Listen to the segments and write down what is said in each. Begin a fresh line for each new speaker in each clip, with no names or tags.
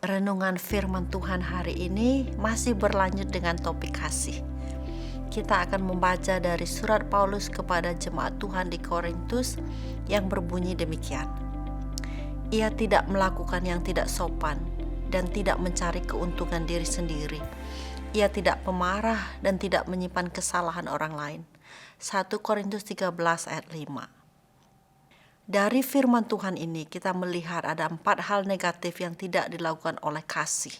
Renungan firman Tuhan hari ini masih berlanjut dengan topik kasih. Kita akan membaca dari surat Paulus kepada jemaat Tuhan di Korintus yang berbunyi demikian. Ia tidak melakukan yang tidak sopan dan tidak mencari keuntungan diri sendiri. Ia tidak pemarah dan tidak menyimpan kesalahan orang lain. 1 Korintus 13 ayat 5. Dari firman Tuhan ini kita melihat ada 4 hal negatif yang tidak dilakukan oleh kasih.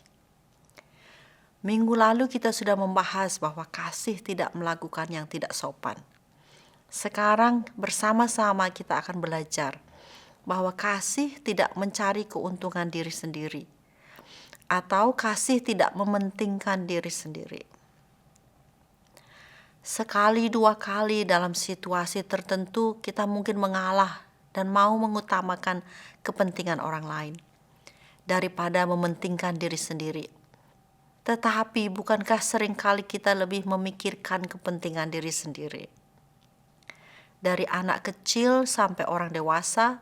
Minggu lalu kita sudah membahas bahwa kasih tidak melakukan yang tidak sopan. Sekarang bersama-sama kita akan belajar bahwa kasih tidak mencari keuntungan diri sendiri, atau kasih tidak mementingkan diri sendiri. Sekali dua kali dalam situasi tertentu kita mungkin mengalah dan mau mengutamakan kepentingan orang lain daripada mementingkan diri sendiri. Tetapi bukankah seringkali kita lebih memikirkan kepentingan diri sendiri? Dari anak kecil sampai orang dewasa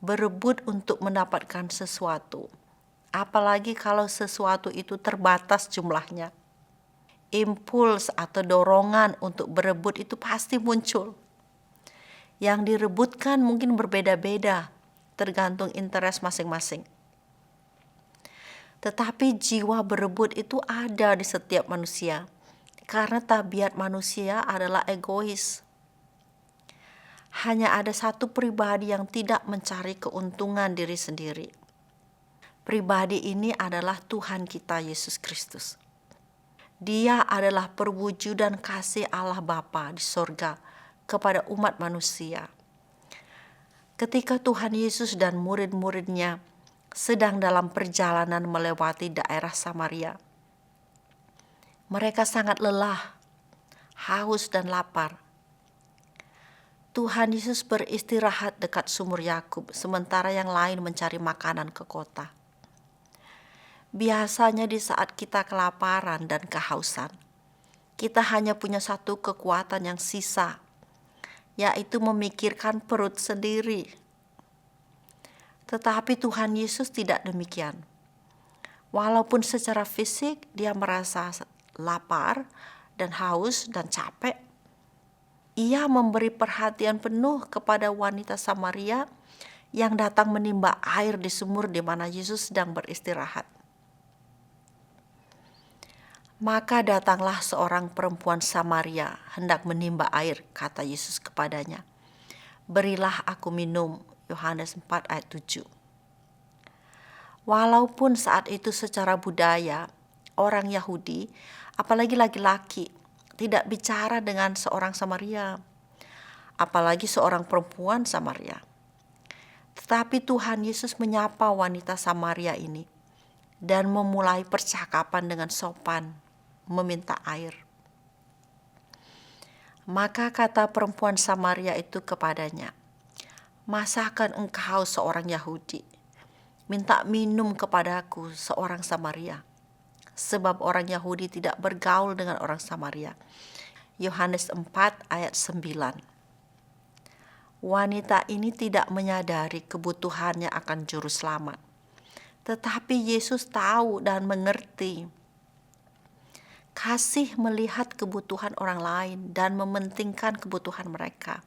berebut untuk mendapatkan sesuatu, apalagi kalau sesuatu itu terbatas jumlahnya. Impuls atau dorongan untuk berebut itu pasti muncul. Yang direbutkan mungkin berbeda-beda, tergantung interest masing-masing. Tetapi jiwa berebut itu ada di setiap manusia, karena tabiat manusia adalah egois. Hanya ada satu pribadi yang tidak mencari keuntungan diri sendiri. Pribadi ini adalah Tuhan kita Yesus Kristus. Dia adalah perwujudan kasih Allah Bapa di sorga kepada umat manusia. Ketika Tuhan Yesus dan murid-muridnya sedang dalam perjalanan melewati daerah Samaria, mereka sangat lelah, haus dan lapar. Tuhan Yesus beristirahat dekat sumur Yakub, sementara yang lain mencari makanan ke kota. Biasanya di saat kita kelaparan dan kehausan, kita hanya punya satu kekuatan yang sisa, yaitu memikirkan perut sendiri. Tetapi Tuhan Yesus tidak demikian. Walaupun secara fisik dia merasa lapar dan haus dan capek, ia memberi perhatian penuh kepada wanita Samaria yang datang menimba air di sumur di mana Yesus sedang beristirahat. Maka datanglah seorang perempuan Samaria hendak menimba air, kata Yesus kepadanya. Berilah aku minum, Yohanes 4 ayat 7. Walaupun saat itu secara budaya, orang Yahudi, apalagi laki-laki, tidak bicara dengan seorang Samaria, apalagi seorang perempuan Samaria. Tetapi Tuhan Yesus menyapa wanita Samaria ini dan memulai percakapan dengan sopan, meminta air. Maka kata perempuan Samaria itu kepadanya, "Masakan engkau seorang Yahudi minta minum kepadaku seorang Samaria? Sebab orang Yahudi tidak bergaul dengan orang Samaria." Yohanes 4 ayat 9. Wanita ini tidak menyadari kebutuhannya akan juru selamat. Tetapi Yesus tahu dan mengerti. Kasih melihat kebutuhan orang lain dan mementingkan kebutuhan mereka.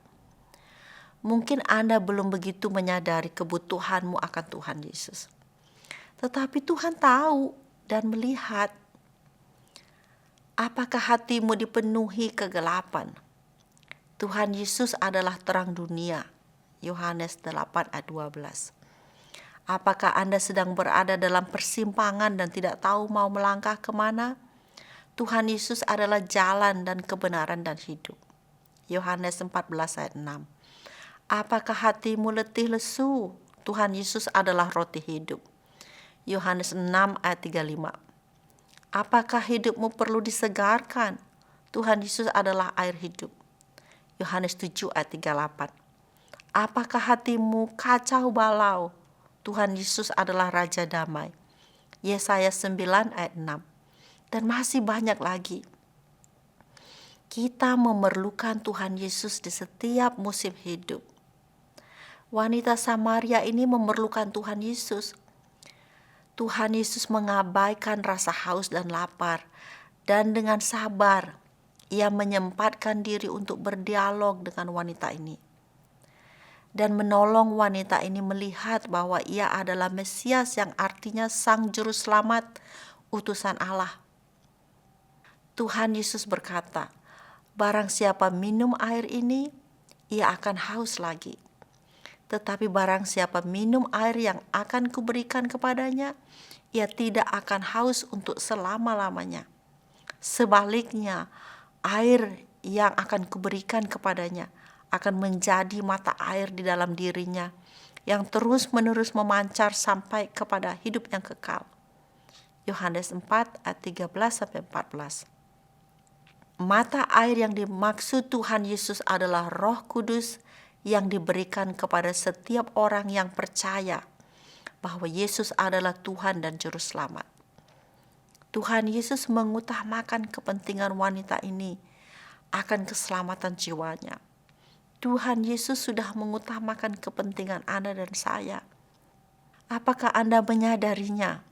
Mungkin Anda belum begitu menyadari kebutuhanmu akan Tuhan Yesus. Tetapi Tuhan tahu dan melihat. Apakah hatimu dipenuhi kegelapan? Tuhan Yesus adalah terang dunia. Yohanes 8 ayat 12. Apakah Anda sedang berada dalam persimpangan dan tidak tahu mau melangkah kemana? Tuhan Yesus adalah jalan dan kebenaran dan hidup. Yohanes 14 ayat 6. Apakah hatimu letih lesu? Tuhan Yesus adalah roti hidup. Yohanes 6 ayat 35. Apakah hidupmu perlu disegarkan? Tuhan Yesus adalah air hidup. Yohanes 7 ayat 38. Apakah hatimu kacau balau? Tuhan Yesus adalah Raja Damai. Yesaya 9 ayat 6. Dan masih banyak lagi. Kita memerlukan Tuhan Yesus di setiap musim hidup. Wanita Samaria ini memerlukan Tuhan Yesus. Tuhan Yesus mengabaikan rasa haus dan lapar, dan dengan sabar Ia menyempatkan diri untuk berdialog dengan wanita ini dan menolong wanita ini melihat bahwa Ia adalah Mesias, yang artinya Sang Juru Selamat, utusan Allah. Tuhan Yesus berkata, "Barang siapa minum air ini, ia akan haus lagi. Tetapi barang siapa minum air yang akan kuberikan kepadanya, ia tidak akan haus untuk selama-lamanya. Sebaliknya, air yang akan kuberikan kepadanya akan menjadi mata air di dalam dirinya, yang terus-menerus memancar sampai kepada hidup yang kekal." Yohanes 4 ayat 13-14. Mata air yang dimaksud Tuhan Yesus adalah Roh Kudus yang diberikan kepada setiap orang yang percaya bahwa Yesus adalah Tuhan dan Juru Selamat. Tuhan Yesus mengutamakan kepentingan wanita ini akan keselamatan jiwanya. Tuhan Yesus sudah mengutamakan kepentingan Anda dan saya. Apakah Anda menyadarinya?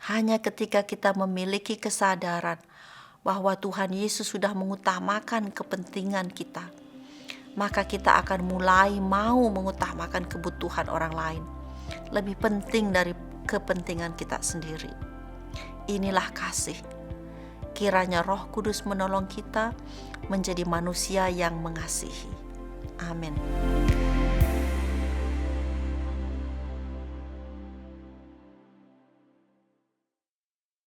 Hanya ketika kita memiliki kesadaran bahwa Tuhan Yesus sudah mengutamakan kepentingan kita, maka kita akan mulai mau mengutamakan kebutuhan orang lain lebih penting dari kepentingan kita sendiri. Inilah kasih. Kiranya Roh Kudus menolong kita menjadi manusia yang mengasihi. Amin.